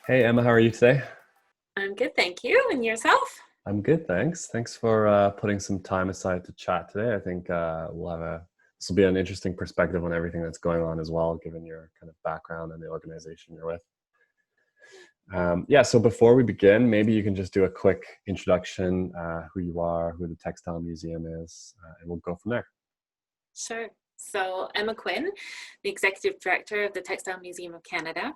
Hey Emma, how are you today? I'm good, thank you. And yourself? I'm good, thanks. Thanks for putting some time aside to chat today. I think this will be an interesting perspective on everything that's going on as well, given your kind of background and the organization you're with. Yeah, so before we begin, maybe you can just do a quick introduction, who you are, who the Textile Museum is, and we'll go from there. Sure. So, Emma Quin, the Executive Director of the Textile Museum of Canada.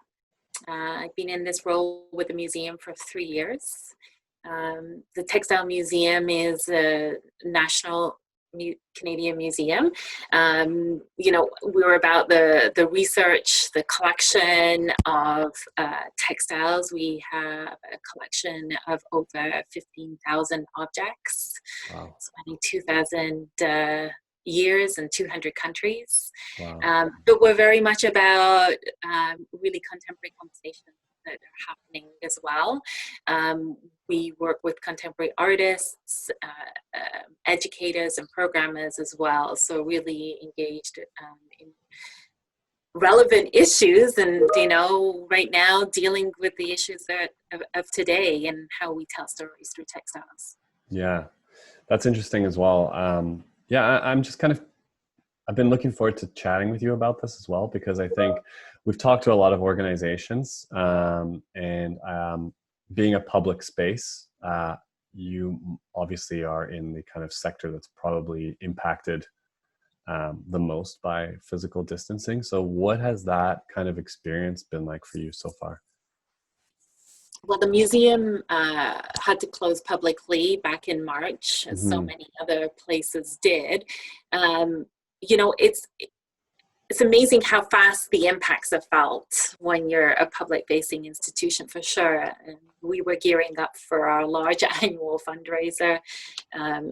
I've been in this role with the museum for 3 years. The Textile Museum is a national Canadian museum. We're about the research, the collection of textiles. We have a collection of over 15,000 objects, Wow, spanning 2,000 years and 200 countries. wow, But we're very much about really contemporary conversations that are happening as well. We work with contemporary artists, educators, and programmers as well. So really engaged in relevant issues, and right now dealing with the issues of today and how we tell stories through textiles. yeah, that's interesting as well. Yeah, I'm just kind of I've been looking forward to chatting with you about this as well because I think we've talked to a lot of organizations, and being a public space, you obviously are in the kind of sector that's probably impacted the most by physical distancing. So, what has that kind of experience been like for you so far? Well, the museum had to close publicly back in March, as so Hmm. many other places did. Um, it's amazing how fast the impacts are felt when you're a public-facing institution, for sure. And we were gearing up for our large annual fundraiser.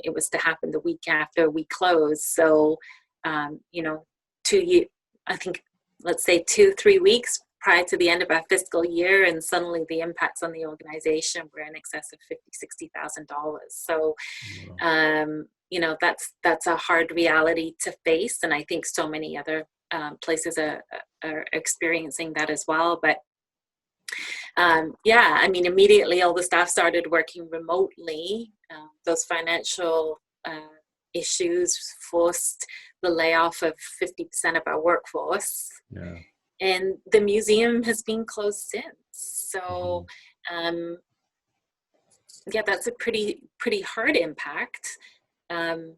It was to happen the week after we closed. So, um, you know, 2 years, I think, let's say 2, 3 weeks prior to the end of our fiscal year, and suddenly the impacts on the organization were in excess of $50,000, $60,000. So, Wow. that's a hard reality to face, and I think so many other places are experiencing that as well. But yeah, I mean, immediately all the staff started working remotely. Those financial issues forced the layoff of 50% of our workforce, Yeah. and the museum has been closed since. So, Hmm. um, yeah, that's a pretty hard impact. Um,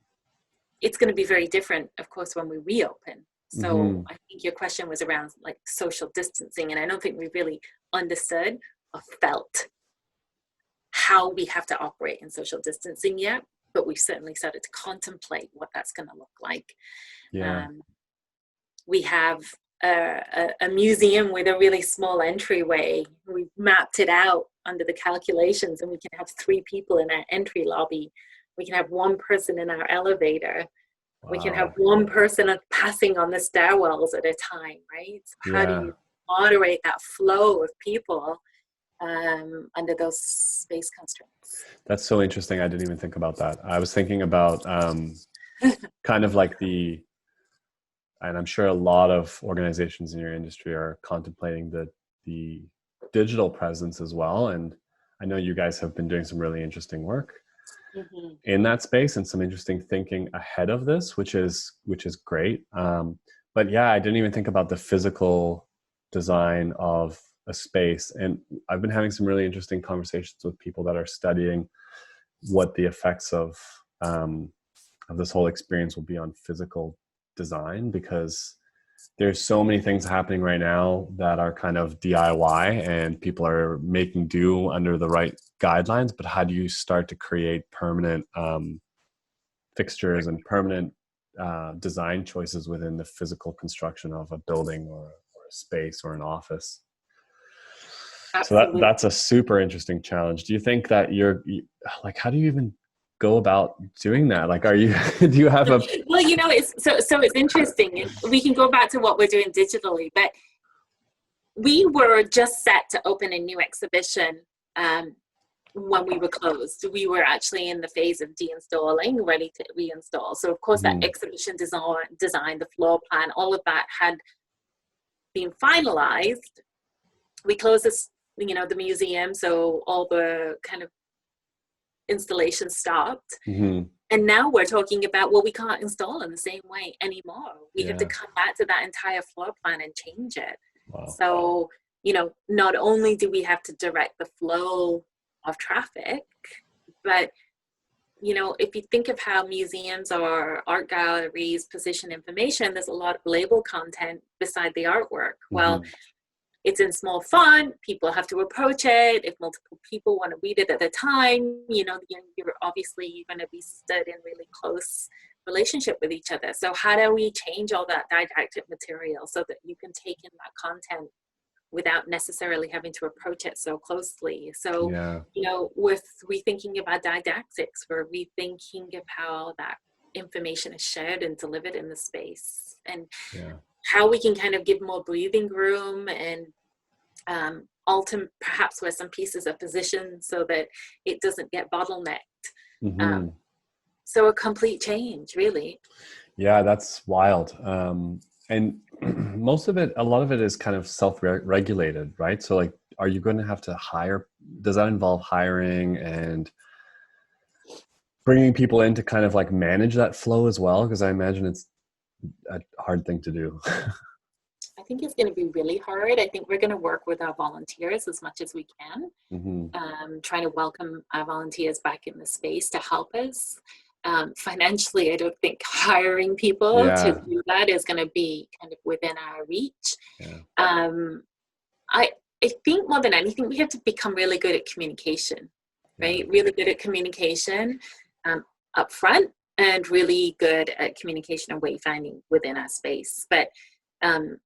it's going to be very different, of course, when we reopen. So Hmm. I think your question was around like social distancing, and I don't think we really understood or felt how we have to operate in social distancing yet, but we've certainly started to contemplate what that's going to look like. Yeah. Um, we have a museum with a really small entryway. We've mapped it out under the calculations, and we can have 3 people in our entry lobby. We can have 1 person in our elevator. We can have Wow. 1 person passing on the stairwells at a time, right? So how do Yeah. you moderate that flow of people under those space constraints? That's so interesting. I didn't even think about that. I was thinking about kind of like and I'm sure a lot of organizations in your industry are contemplating the digital presence as well. And I know you guys have been doing some really interesting work Mm-hmm. in that space and some interesting thinking ahead of this, which is great. But yeah, I didn't even think about the physical design of a space, and I've been having some really interesting conversations with people that are studying what the effects of this whole experience will be on physical design because there's so many things happening right now that are kind of DIY and people are making do under the right guidelines. But how do you start to create permanent fixtures and permanent design choices within the physical construction of a building or a space or an office? So Absolutely. that's a super interesting challenge. Do you think that like, how do you even go about doing that? Like, are you, do you have a, Well, it's it's interesting, and we can go back to what we're doing digitally, but we were just set to open a new exhibition um, when we were closed. We were actually in the phase of deinstalling, ready to reinstall. So of course that Mhm. exhibition design, the floor plan, all of that had been finalized. We closed the museum. So all the kind of installations stopped. Hmm. And now we're talking about, well, we can't install in the same way anymore. We have to Yeah. come back to that entire floor plan and change it. Wow. So, not only do we have to direct the flow of traffic, but, if you think of how museums or art galleries position information, there's a lot of label content beside the artwork. Well, Hmm. it's in small font, people have to approach it. If multiple people want to read it at a time, you're obviously going to be stood in really close relationship with each other. So how do we change all that didactic material so that you can take in that content without necessarily having to approach it so closely? So, Yeah. with rethinking about didactics, we're rethinking of how that information is shared and delivered in the space, and Yeah. how we can kind of give more breathing room and alter perhaps where some pieces are positioned so that it doesn't get bottlenecked. Hmm. Um, so a complete change, really. Yeah, that's wild. And a lot of it is kind of self-regulated, right? So like, are you going to have to hire? Does that involve hiring and bringing people in to kind of like manage that flow as well? Because I imagine it's a hard thing to do. I think it's going to be really hard. I think we're going to work with our volunteers as much as we can, Hmm. trying to welcome our volunteers back in the space to help us. Financially, I don't think hiring people to Yeah. do that is going to be kind of within our reach. Yeah. Um, I, I think more than anything, we have to become really good at communication, Yeah. right? Really good at communication up front, and really good at communication and wayfinding within our space. But um,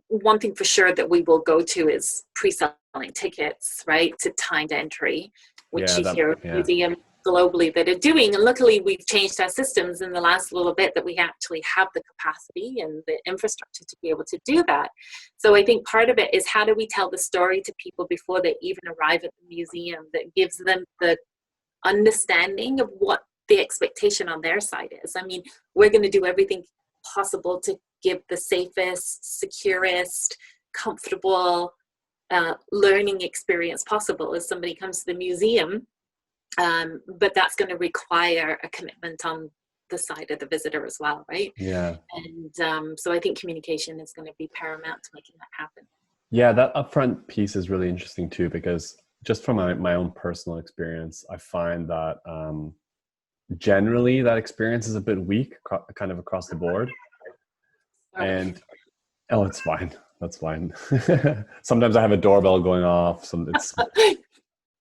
one thing for sure that we will go to is pre-selling tickets, right, to timed entry, which Yeah. you hear of Yeah. museums globally that are doing. And luckily, we've changed our systems in the last little bit that we actually have the capacity and the infrastructure to be able to do that. So I think part of it is, how do we tell the story to people before they even arrive at the museum that gives them the understanding of what the expectation on their side is. I mean, we're going to do everything possible to give the safest, securest, comfortable learning experience possible as somebody comes to the museum. But that's going to require a commitment on the side of the visitor as well, right? Yeah. And so I think communication is going to be paramount to making that happen. Yeah, that upfront piece is really interesting too, because just from my own personal experience, I find that generally that experience is a bit weak, kind of across the board. And oh, it's fine. That's fine. Sometimes I have a doorbell going off.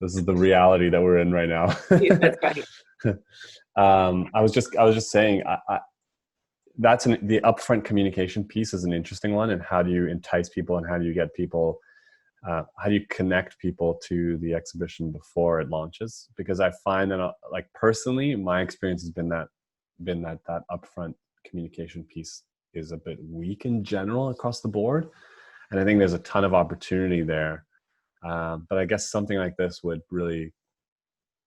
This is the reality that we're in right now. Yeah, that's right. I was just saying, the upfront communication piece is an interesting one. And how do you entice people, and how do you get people, how do you connect people to the exhibition before it launches? Because I find that, like, personally, my experience has been that upfront communication piece is a bit weak in general across the board. And I think there's a ton of opportunity there. But I guess something like this would really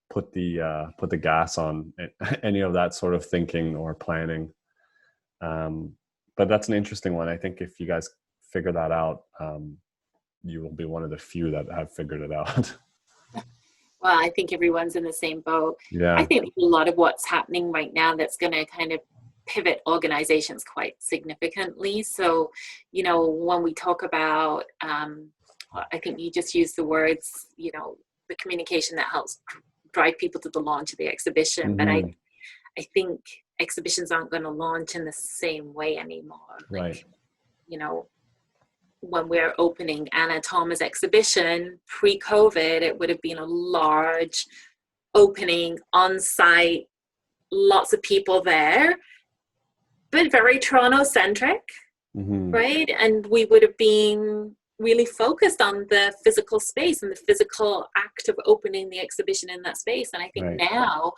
put the gas on any of that sort of thinking or planning. But that's an interesting one. I think if you guys figure that out, you will be one of the few that have figured it out. Well, I think everyone's in the same boat. I Yeah. think a lot of what's happening right now that's going to kind of pivot organizations quite significantly. So, when we talk about, I think you just used the words, the communication that helps drive people to the launch of the exhibition. But I Hmm. think exhibitions aren't going to launch in the same way anymore. Right. Like, when we're opening Anna Thoma's exhibition pre-COVID, it would have been a large opening on site, lots of people there, but very Toronto centric, Hmm. right? And we would have been really focused on the physical space and the physical act of opening the exhibition in that space. And I think Right. now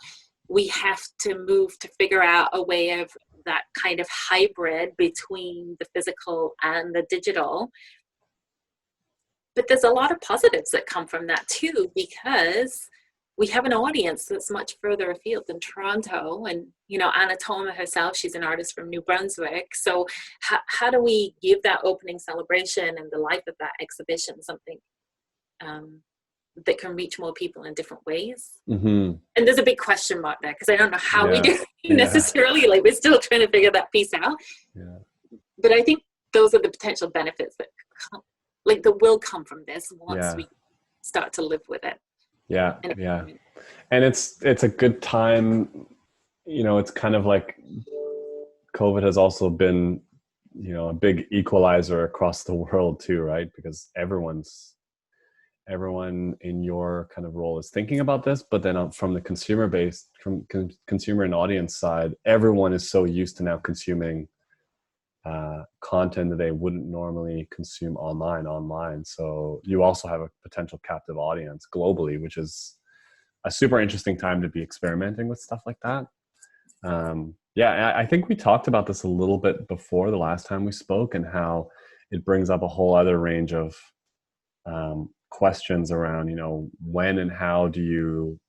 we have to move to figure out a way of that kind of hybrid between the physical and the digital. But there's a lot of positives that come from that too, because we have an audience that's much further afield than Toronto. And, you know, Anna Toma herself, she's an artist from New Brunswick. So how do we give that opening celebration and the life of that exhibition something that can reach more people in different ways? Mm-hmm. And there's a big question mark there, because I don't know how we Yeah. do necessarily. Like, we're still trying to figure that piece out. Yeah. But I think those are the potential benefits that that will come from this once we start to live with it. Yeah. Yeah. And it's a good time, you know, it's kind of like COVID has also been, you know, a big equalizer across the world too, right? Because everyone in your kind of role is thinking about this, but then from the consumer base, from consumer and audience side, everyone is so used to now consuming content that they wouldn't normally consume online. So you also have a potential captive audience globally, which is a super interesting time to be experimenting with stuff like that. I think we talked about this a little bit before the last time we spoke, and how it brings up a whole other range of questions around, you know, when and how do you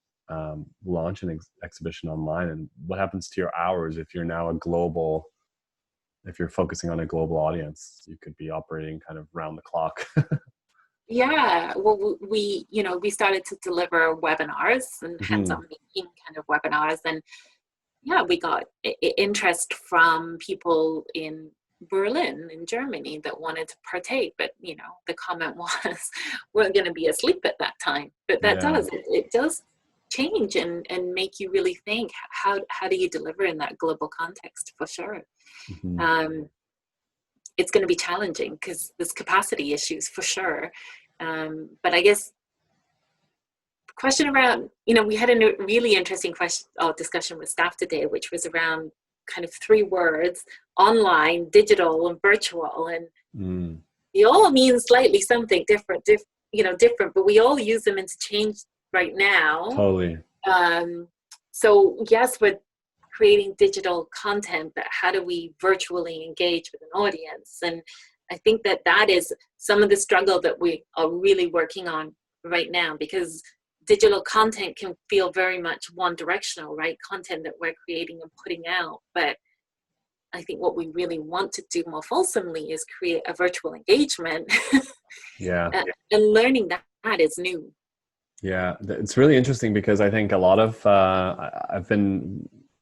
launch an exhibition online, and what happens to your hours if you're now if you're focusing on a global audience. You could be operating kind of round the clock. Yeah, well, we started to deliver webinars and hands-on making kind of webinars, and we got interest from people in Berlin, in Germany, that wanted to partake, but you know, the comment was, we're going to be asleep at that time. But that it does change and make you really think, how do you deliver in that global context, for sure. It's going to be challenging because there's capacity issues, for sure. But I guess question around, you know, we had a really interesting discussion with staff today, which was around kind of 3 words: online, digital, and virtual. And they all mean slightly something different, but we all use them interchange right now. Totally. So yes, we're creating digital content, but how do we virtually engage with an audience? And I think that is some of the struggle that we are really working on right now, because digital content can feel very much one directional, right? Content that we're creating and putting out. But I think what we really want to do more fulsomely is create a virtual engagement. And learning that is new. Yeah, it's really interesting, because I think a lot of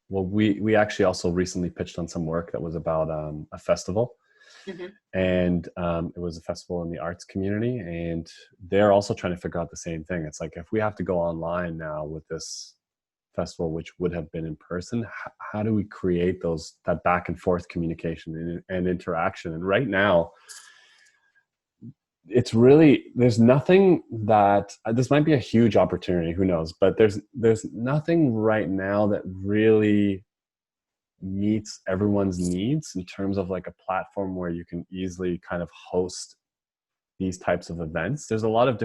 we actually also recently pitched on some work that was about a festival. And it was a festival in the arts community, and they're also trying to figure out the same thing. It's like, if we have to go online now with this festival, which would have been in person, how do we create that back and forth communication and interaction? And right now, it's really, there's nothing that, this might be a huge opportunity, who knows, but there's nothing right now that really meets everyone's needs in terms of like a platform where you can easily kind of host these types of events. There's a lot of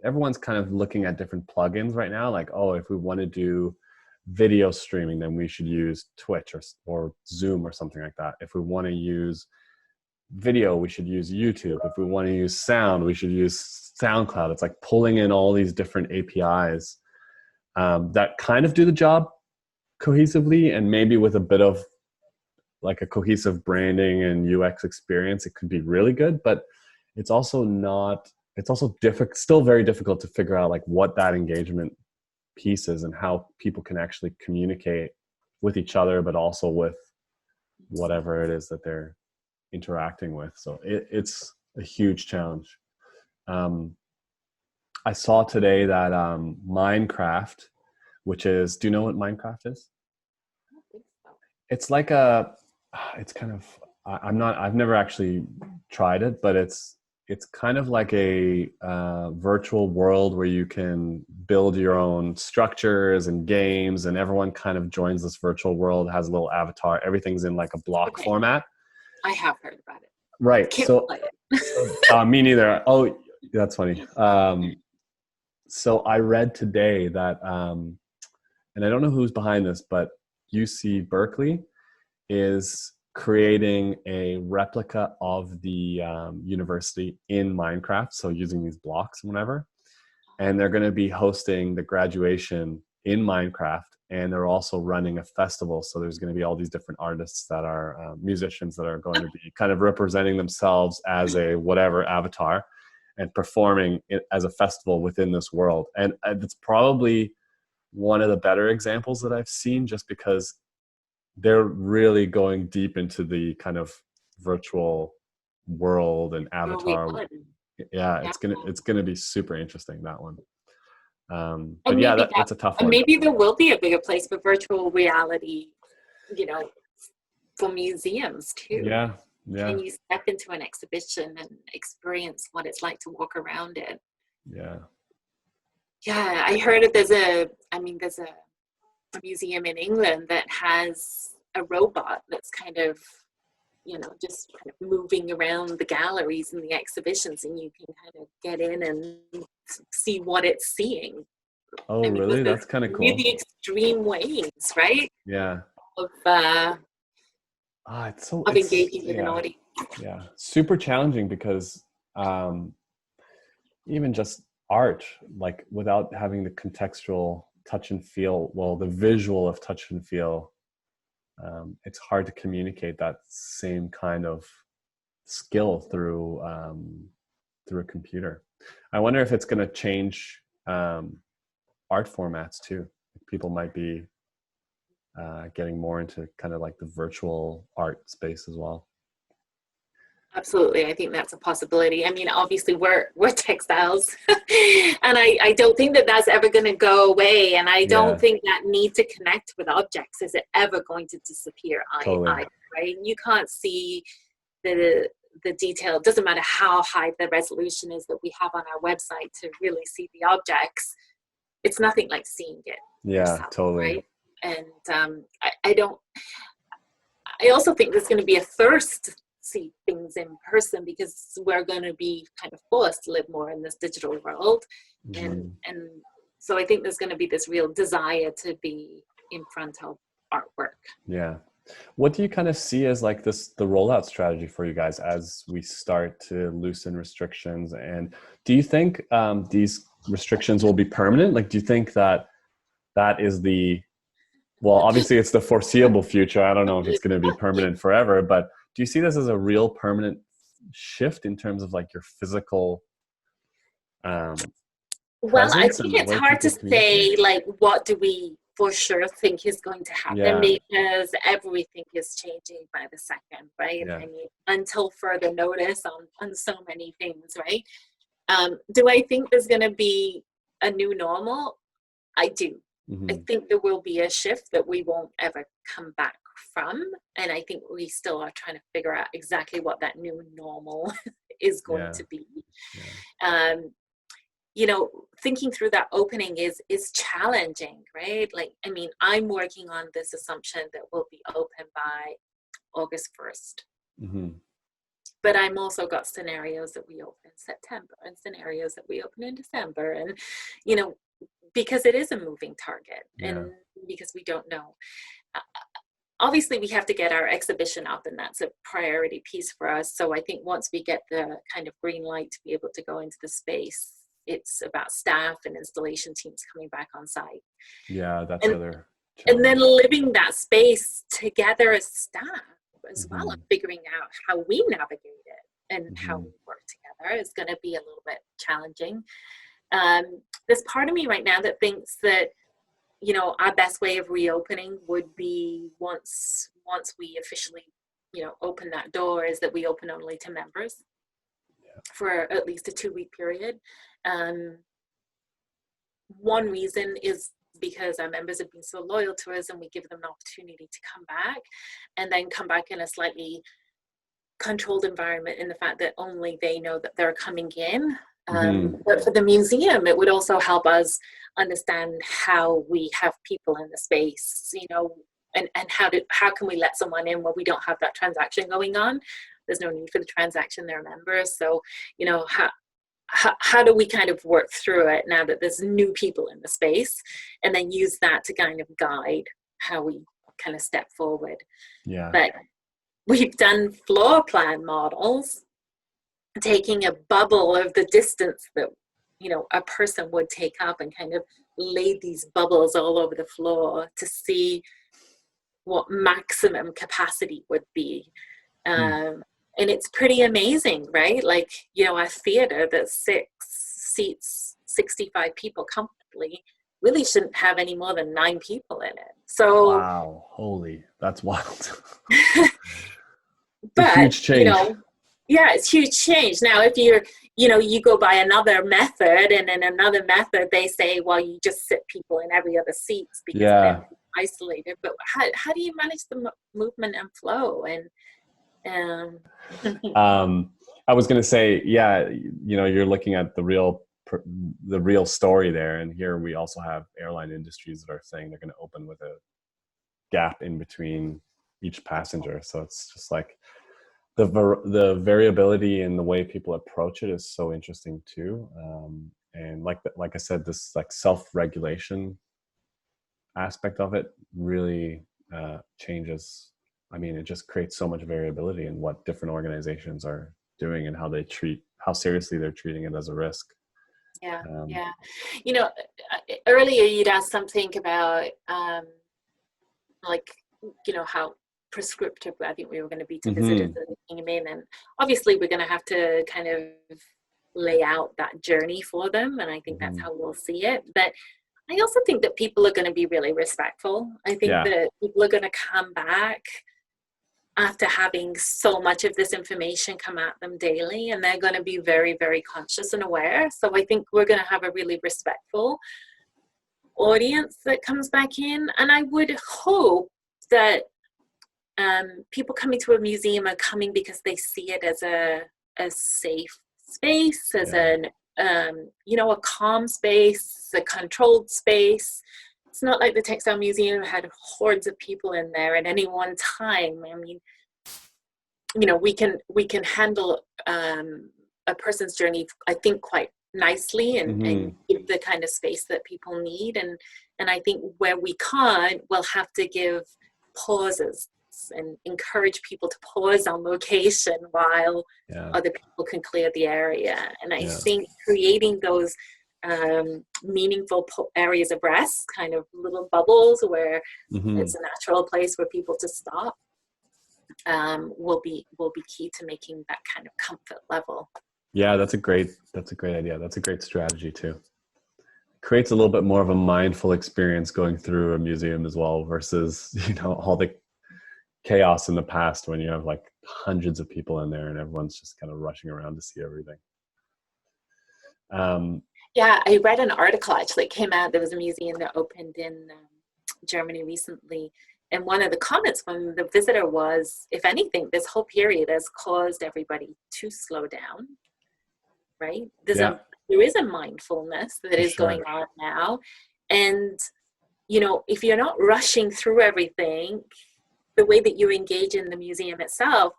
everyone's kind of looking at different plugins right now, like, oh, if we want to do video streaming, then we should use Twitch or Zoom or something like that. If we want to use video, we should use YouTube. If we want to use sound, we should use SoundCloud. It's like pulling in all these different APIs that kind of do the job cohesively, and maybe with a bit of like a cohesive branding and UX experience, it could be really good. But it's also still very difficult to figure out like what that engagement piece is and how people can actually communicate with each other, but also with whatever it is that they're interacting with. So it's a huge challenge. I saw today that Minecraft, which is, do you know what Minecraft is? I don't think so. It's like it's kind of, I've never actually tried it, but it's kind of like a virtual world where you can build your own structures and games, and everyone kind of joins this virtual world, has a little avatar. Everything's in like a block format. I have heard about it. Right. Can't play it. Me neither. Oh, that's funny. So I read today that, and I don't know who's behind this, but UC Berkeley is creating a replica of the university in Minecraft, so using these blocks and whatever. and they're going to be hosting the graduation in Minecraft, and they're also running a festival. So there's going to be all these different artists that are musicians that are going to be kind of representing themselves as a whatever avatar and performing it as a festival within this world. And it's probably one of the better examples that I've seen, just because they're really going deep into the kind of virtual world and Really avatar. fun. Yeah, Yeah. it's gonna be super interesting, that one. But And yeah, maybe it's a tough and one. maybe there will be a bigger place for virtual reality, you know, for museums too. Yeah, yeah, Can you step into an exhibition and experience what it's like to walk around it? yeah. Yeah, I heard that there's a museum in England that has a robot that's kind of, just kind of moving around the galleries and the exhibitions, and you can kind of get in and see what it's seeing. Oh, I mean, this really? is That's kind of cool. really extreme ways, right? Yeah. Of uh, of It's engaging with an yeah, audience. yeah. Super challenging because um, even just art, like without having the contextual touch and feel, well, the visual of touch and feel, it's hard to communicate that same kind of skill through a computer. I wonder if it's going to change art formats too. People might be getting more into kind of like the virtual art space as well. Absolutely, I think that's a possibility. I mean, obviously, we're textiles, and I don't think that that's ever going to go away. And I don't Yeah, think that need to connect with objects is ever going to disappear. totally. Right? You can't see the detail. It doesn't matter how high the resolution is that we have on our website to really see the objects. It's nothing like seeing it Yeah, yourself, totally. right? And I don't. I also think there's going to be a thirst to see things in person, because we're going to be kind of forced to live more in this digital world, and Hmm. so I think there's going to be this real desire to be in front of artwork. Yeah. What do you kind of see as like the rollout strategy for you guys as we start to loosen restrictions? And do you think these restrictions will be permanent? Like, do you think that is well, obviously it's the foreseeable future. I don't know if it's going to be permanent forever, but do you see this as a real permanent shift in terms of like your physical um, Well, I presence think and the it's way hard to people communicate? say, like, what do we for sure think is going to happen, Yeah, because everything is changing by the second, right? yeah. I mean, until further notice on so many things, right? Do I think there's going to be a new normal? I do. I Hmm. think there will be a shift that we won't ever come back from. And I think we still are trying to figure out exactly what that new normal is going Yeah, to be. yeah. Um, Thinking through that opening is challenging, right? Like, I mean, I'm working on this assumption that we'll be open by August 1st. Hmm. But I'm also got scenarios that we open in September and scenarios that we open in December. And, you know, because it is a moving target, and Yeah, because we don't know. Uh, Obviously, we have to get our exhibition up, and that's a priority piece for us. So I think once we get the kind of green light to be able to go into the space, it's about staff and installation teams coming back on site. yeah. That's the And other and then challenge. living that space together as staff as well, and Hmm. figuring out how we navigate it and how we Hmm. work together is going to be a little bit challenging. There's part of me right now that thinks that, our best way of reopening would be once we officially, open that door, is that we open only to members for at least a 2-week period. Um, One reason is because our members have been so loyal to us, and we give them an opportunity to come back, and then come back in a slightly controlled environment, in the fact that only they know that they're coming in. Hmm. But for the museum, it would also help us understand how we have people in the space, and how can we let someone in where we don't have that transaction going on. There's no need for the transaction, they're members. So, how do we kind of work through it now that there's new people in the space, and then use that to kind of guide how we kind of step forward. Yeah. But we've done floor plan models, taking a bubble of the distance that a person would take up and kind of lay these bubbles all over the floor to see what maximum capacity would be. Hmm. And it's pretty amazing, right? Like, a theater that seats 65 people comfortably really shouldn't have any more than 9 people in it. So, Wow, holy, that's wild. It's a but, huge change. yeah, it's huge change. Now, if you go by another method, and in another method, they say, well, you just sit people in every other seats because they're Yeah. isolated. But how do you manage the movement and flow? And I was going to say, yeah, you're looking at the real story there, and here we also have airline industries that are saying they're going to open with a gap in between each passenger. So it's just like the variability in the way people approach it is so interesting too. And like I said, this like self-regulation aspect of it really changes. I mean, it just creates so much variability in what different organizations are doing and how seriously they're treating it as a risk. yeah, Um, yeah. Earlier you'd asked something about like, how prescriptive I think we were going to be to visitors mhm. that came in, and obviously we're going to have to kind of lay out that journey for them, and I think that's Mhm. how we'll see it. But I also think that people are going to be really respectful. I think Yeah. that people are going to come back after having so much of this information come at them daily, and they're going to be very, very conscious and aware. So I think we're going to have a really respectful audience that comes back in, and I would hope that people coming to a museum are coming because they see it as a safe space, as Yeah. a calm space, a controlled space. It's not like the Textile Museum had hordes of people in there at any one time. I mean, we can handle a person's journey, I think, quite nicely, and Mhm. give the kind of space that people need. And I think where we can't, we'll have to give pauses and encourage people to pause on location while Yeah. other people can clear the area. And I Yeah. think creating those meaningful areas of rest, kind of little bubbles where it's Mhm. a natural place for people to stop, will be key to making that kind of comfort level. Yeah, that's a great idea. That's a great strategy too. Creates a little bit more of a mindful experience going through a museum as well versus, all the chaos in the past when you have like hundreds of people in there and everyone's just kind of rushing around to see everything. Um, Yeah, I read an article actually. It came out. There was a museum that opened in Germany recently, and one of the comments from the visitor was, if anything, this whole period has caused everybody to slow down. Right? yeah, There is a mindfulness that for is going sure. on now, and if you're not rushing through everything, the way that you engage in the museum itself,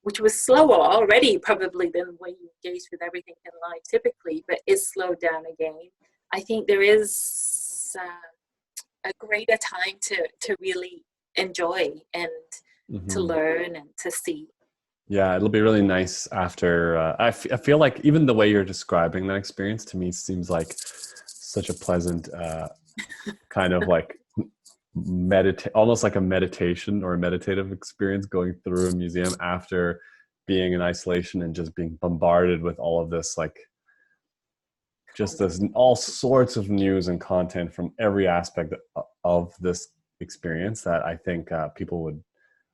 which was slower already probably than the way you engage with everything in life typically, but is slowed down again. I think there is a greater time to really enjoy and to Hmm. learn and to see. Yeah, it'll be really nice after. I feel like even the way you're describing that experience to me seems like such a pleasant kind of like almost like a meditation or a meditative experience going through a museum after being in isolation and just being bombarded with all of this like just this all sorts of news and content from every aspect of this experience that I think people would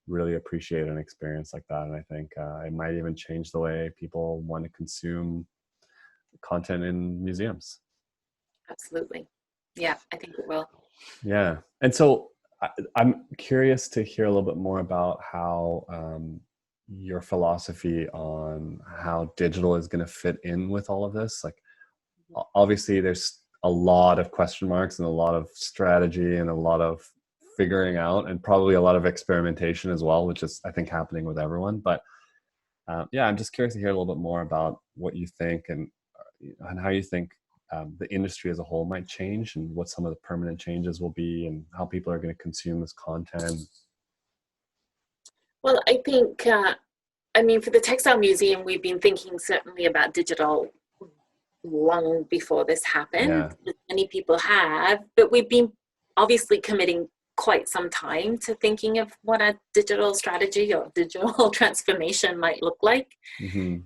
really appreciate an experience like that. And I think it might even change the way people want to consume content in museums. Absolutely. Yeah, I think it will. Yeah. And so I'm curious to hear a little bit more about how your philosophy on how digital is going to fit in with all of this. Like, obviously, there's a lot of question marks and a lot of strategy and a lot of figuring out and probably a lot of experimentation as well, which is, I think, happening with everyone. But yeah, I'm just curious to hear a little bit more about what you think and how you think the industry as a whole might change and what some of the permanent changes will be and how people are going to consume this content. Well, I think, for the Textile Museum, we've been thinking certainly about digital long before this happened. Yeah. Many people have, but we've been obviously committing quite some time to thinking of what a digital strategy or digital transformation might look like. Hmm.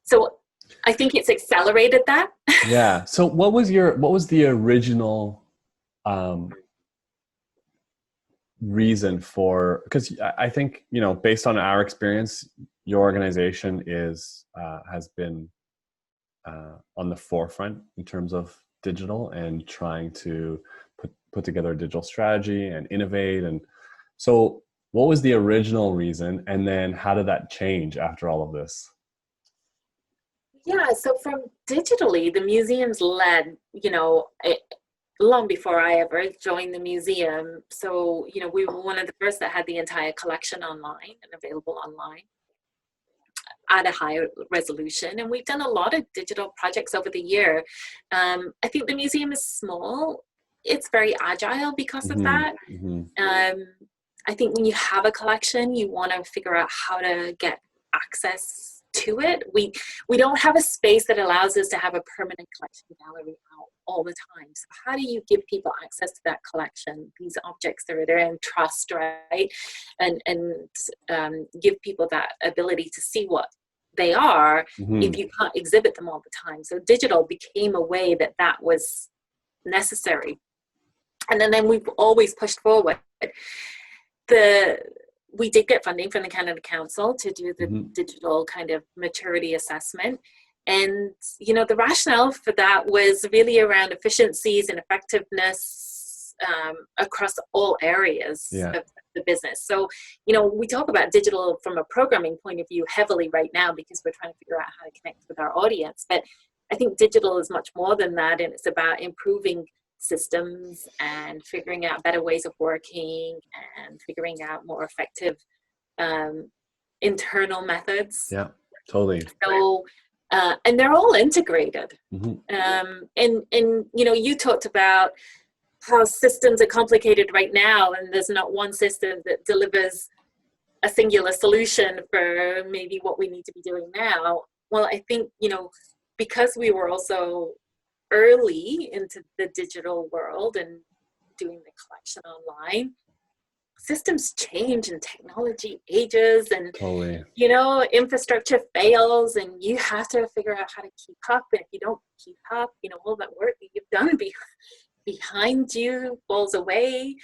So I think it's accelerated that. Yeah. So what was the original um, reason for, because I think, based on our experience, your organization has been on the forefront in terms of digital and trying to put together a digital strategy and innovate. And so what was the original reason, and then how did that change after all of this? Yeah, so from digitally, the museums led, long before I ever joined the museum. So, we were one of the first that had the entire collection online and available online at a high resolution. And we've done a lot of digital projects over the year. I think the museum is small. It's very agile because of Hmm. that. Hmm. I think when you have a collection, you want to figure out how to get access to it. We don't have a space that allows us to have a permanent collection gallery out all the time. So how do you give people access to that collection, these objects that are there, and trust, right? And give people that ability to see what they are if Hmm. you can't exhibit them all the time. So digital became a way that was necessary. And then we've always pushed forward. We did get funding from the Canada Council to do the Hmm. digital kind of maturity assessment. And, the rationale for that was really around efficiencies and effectiveness across all areas Yeah. of the business. So, we talk about digital from a programming point of view heavily right now because we're trying to figure out how to connect with our audience. But I think digital is much more than that. And it's about improving systems and figuring out better ways of working and figuring out more effective internal methods. Yeah. Totally. So, and they're all integrated. Hmm. And you talked about how systems are complicated right now, and there's not one system that delivers a singular solution for maybe what we need to be doing now. Well, I think, because we were also early into the digital world and doing the collection online, systems change and technology ages and Totally. infrastructure fails, and you have to figure out how to keep up. And if you don't keep up, all that work that you've done behind you falls away.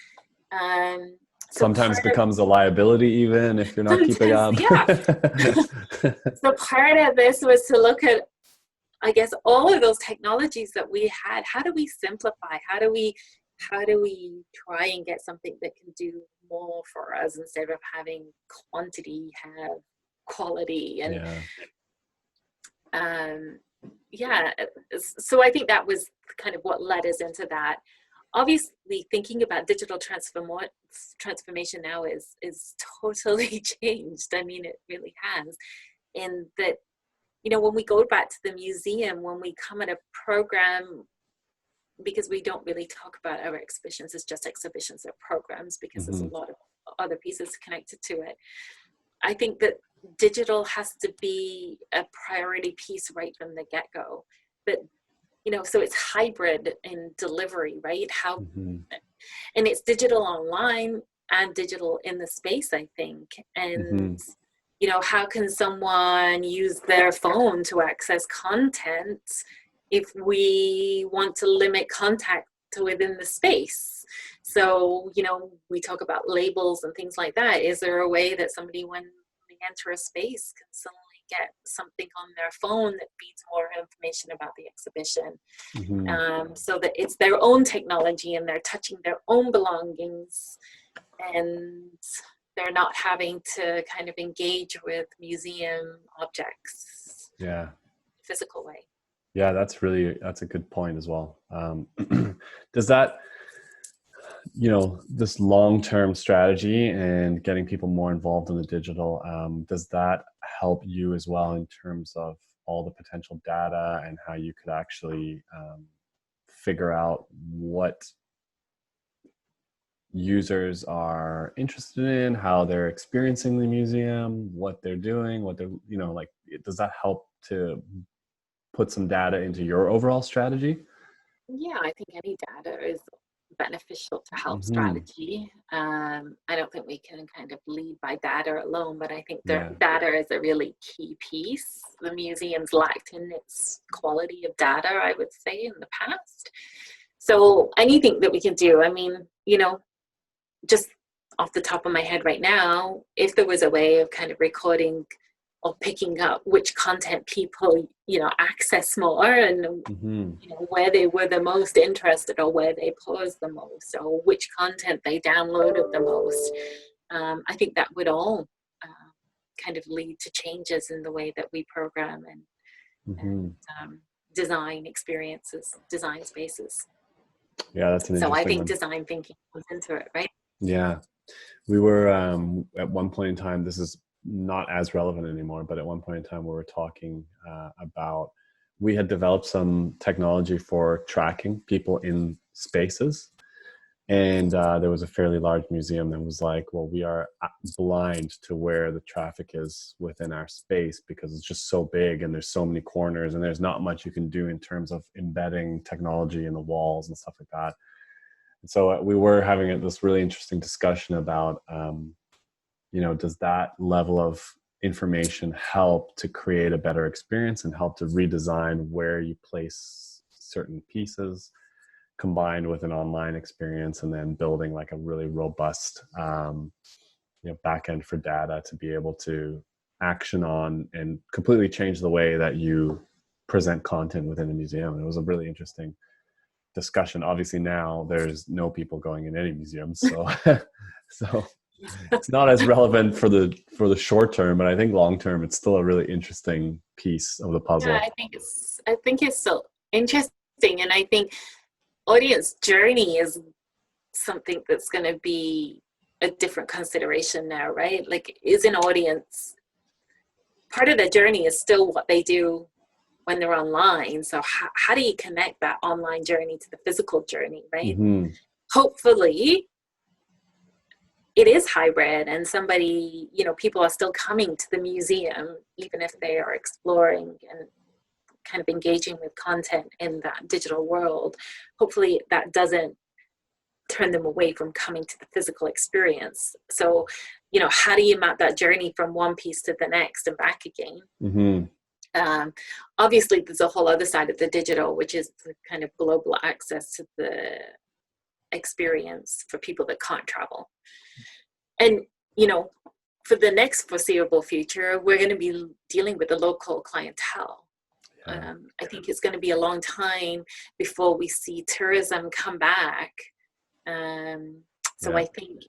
So Sometimes part of becomes a liability even if you're not keeping sometimes, up. yeah. So part of this was to look at, I guess, all of those technologies that we had. How do we simplify? How do we try and get something that can do more for us instead of having quantity have quality? And Yeah. yeah, so I think that was kind of what led us into that. Obviously, thinking about digital transformation now is totally changed. I mean, it really has. In that, when we go back to the museum, when we come at a program, because we don't really talk about our exhibitions as just exhibitions or programs, because there's Hmm. a lot of other pieces connected to it. I think that digital has to be a priority piece right from the get-go. But, so it's hybrid in delivery, right? Hmm. And it's digital online and digital in the space, I think. And Hmm. how can someone use their phone to access content if we want to limit contact to within the space? So, we talk about labels and things like that. Is there a way that somebody, when they enter a space, can suddenly get something on their phone that feeds more information about the exhibition, Hmm. so that it's their own technology and they're touching their own belongings, and they're not having to kind of engage with museum objects Yeah. physical way. Yeah, that's a good point as well. Does that, this long-term strategy and getting people more involved in the digital, does that help you as well in terms of all the potential data and how you could actually figure out what users are interested in, how they're experiencing the museum, what they're doing, what they're, like, does that help to put some data into your overall strategy? Yeah, I think any data is beneficial to help Hmm. strategy. I don't think we can kind of lead by data alone, but I think Yeah. data is a really key piece. The museum's lacked in its quality of data, I would say, in the past. So anything that we can do, I mean, just off the top of my head right now, if there was a way of kind of recording or picking up which content people, access more, and Hmm. where they were the most interested, or where they paused the most, or which content they downloaded the most, I think that would all kind of lead to changes in the way that we program and Hmm. design experiences, design spaces. Yeah, that's an So I interesting think one. design thinking comes into it, right? Yeah. We were at one point in time, this is not as relevant anymore, but at one point in time, we were talking about we had developed some technology for tracking people in spaces. And there was a fairly large museum that was like, well, we are blind to where the traffic is within our space because it's just so big and there's so many corners and there's not much you can do in terms of embedding technology in the walls and stuff like that. And so we were having this really interesting discussion about, does that level of information help to create a better experience and help to redesign where you place certain pieces combined with an online experience, and then building like a really robust back end for data to be able to action on and completely change the way that you present content within a museum. It was a really interesting discussion. Obviously now there's no people going in any museums, so so it's not as relevant for the short term, but I think long term it's still a really interesting piece of the Yeah, puzzle. I think it's so interesting, and I think audience journey is something that's going to be a different consideration now, right? Like, is an audience part of the journey is still what they do when they're online. So how do you connect that online journey to the physical journey, right? Hmm. Hopefully it is hybrid, and people are still coming to the museum even if they are exploring and kind of engaging with content in that digital world. Hopefully that doesn't turn them away from coming to the physical experience. So, how do you map that journey from one piece to the next and back again? Hmm. Um, Obviously, there's a whole other side of the digital, which is the kind of global access to the experience for people that can't travel. And, you know, for the next foreseeable future, we're going to be dealing with the local clientele. Yeah. I think it's going to be a long time before we see tourism come back. Um, so Yeah. I think,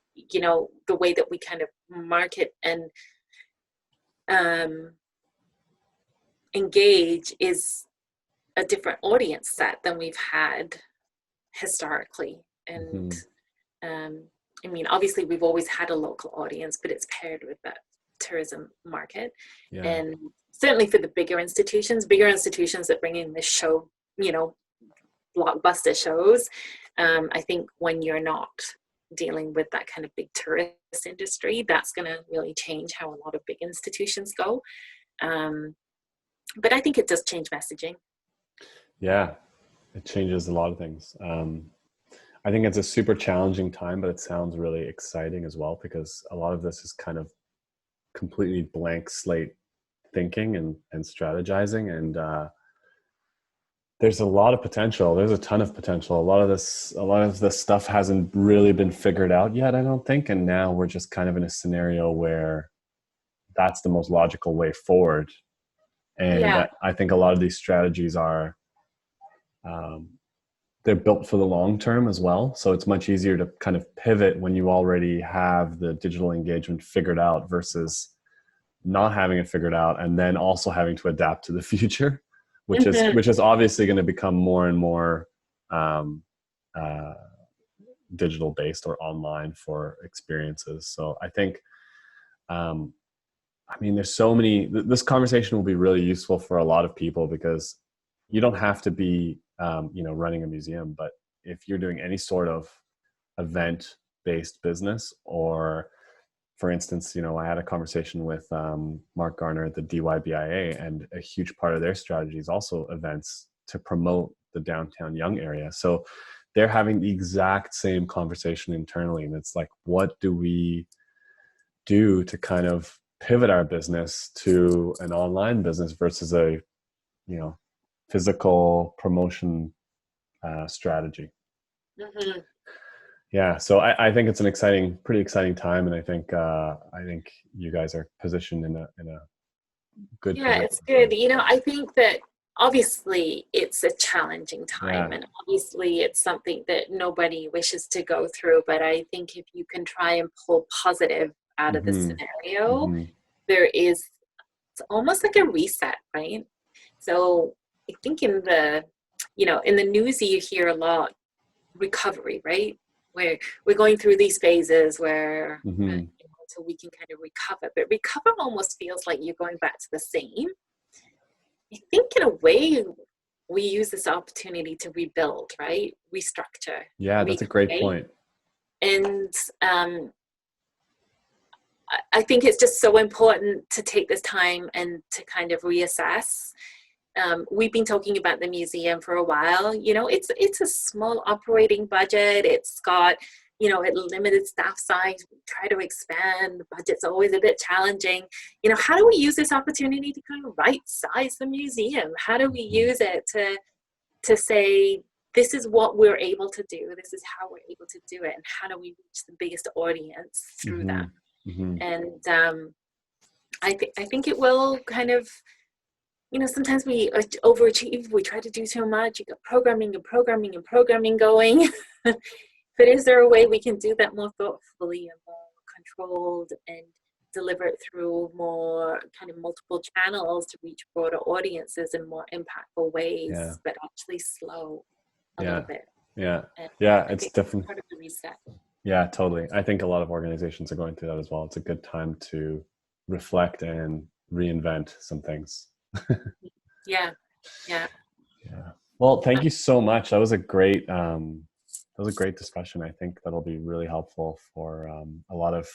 the way that we kind of market and um, engage is a different audience set than we've had historically. And Hmm. um, I mean, obviously, we've always had a local audience, but it's paired with that tourism market. Yeah. And certainly for the bigger institutions that bring in this show, you know, blockbuster shows, I think when you're not dealing with that kind of big tourist industry, that's going to really change how a lot of big institutions go. Um, but I think it does change messaging. Yeah. It changes a lot of things. I think it's a super challenging time, but it sounds really exciting as well because a lot of this is kind of completely blank slate thinking and strategizing. And there's a lot of potential. There's a ton of potential. A lot of this stuff hasn't really been figured out yet, I don't think. And now we're just kind of in a scenario where that's the most logical way forward. And Yeah. I think a lot of these strategies are, um, they're built for the long term as well. So it's much easier to kind of pivot when you already have the digital engagement figured out versus not having it figured out and then also having to adapt to the future, Mhm. which is obviously going to become more and more um, uh, digital based or online for experiences. So I think, um, I mean, there's so many. This conversation will be really useful for a lot of people because you don't have to be, running a museum, but if you're doing any sort of event based business or for instance, you know, I had a conversation with Mark Garner at the DYBIA, and a huge part of their strategy is also events to promote the downtown young area. So they're having the exact same conversation internally. And it's like, what do we do to kind of pivot our business to an online business versus a, you know, physical promotion strategy? Mm-hmm. Yeah, so I think it's an pretty exciting time, and I think you guys are positioned in a good Yeah, position. it's good. You know, I think that obviously it's a challenging time, Yeah. and obviously it's something that nobody wishes to go through. But I think if you can try and pull positive out of the Mm-hmm. scenario, Mm-hmm. there is, it's almost like a reset, right? So I think in the, you know, in the news you hear a lot recovery, right? Where we're going through these phases where Mm-hmm. you know, so we can kind of recover, but recover almost feels like you're going back to the same. I think in a way we use this opportunity to rebuild, right? Restructure, Yeah, that's a great recreate. point. And I think it's just so important to take this time and to kind of reassess. We've been talking about the museum for a while. You know, it's a small operating budget. It's got, you know, a limited staff size. We try to expand. The budget's always a bit challenging. You know, how do we use this opportunity to kind of right size the museum? How do we Mm-hmm. use it to say, this is what we're able to do. This is how we're able to do it. And how do we reach the biggest audience through Mm-hmm. that? Mm-hmm. And I think it will kind of, you know, sometimes we overachieve. We try to do too much. You got programming and programming and programming going. But is there a way we can do that more thoughtfully and more controlled and deliver it through more kind of multiple channels to reach broader audiences in more impactful Yeah. ways, but actually slow a little Yeah. bit? Yeah. And Yeah. I It's think that's definitely. part of the reset. Yeah, totally. I think a lot of organizations are going through that as well. It's a good time to reflect and reinvent some things. Yeah, yeah. Yeah. Well, thank you so much. That was a great discussion. I think that'll be really helpful for a lot of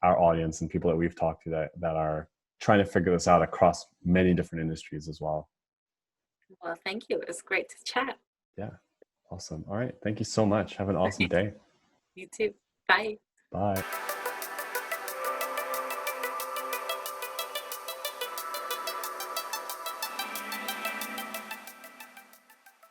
our audience and people that we've talked to that are trying to figure this out across many different industries as well. Well, thank you. It was great to chat. Yeah. Awesome. All right. Thank you so much. Have an awesome day. You too. Bye. Bye.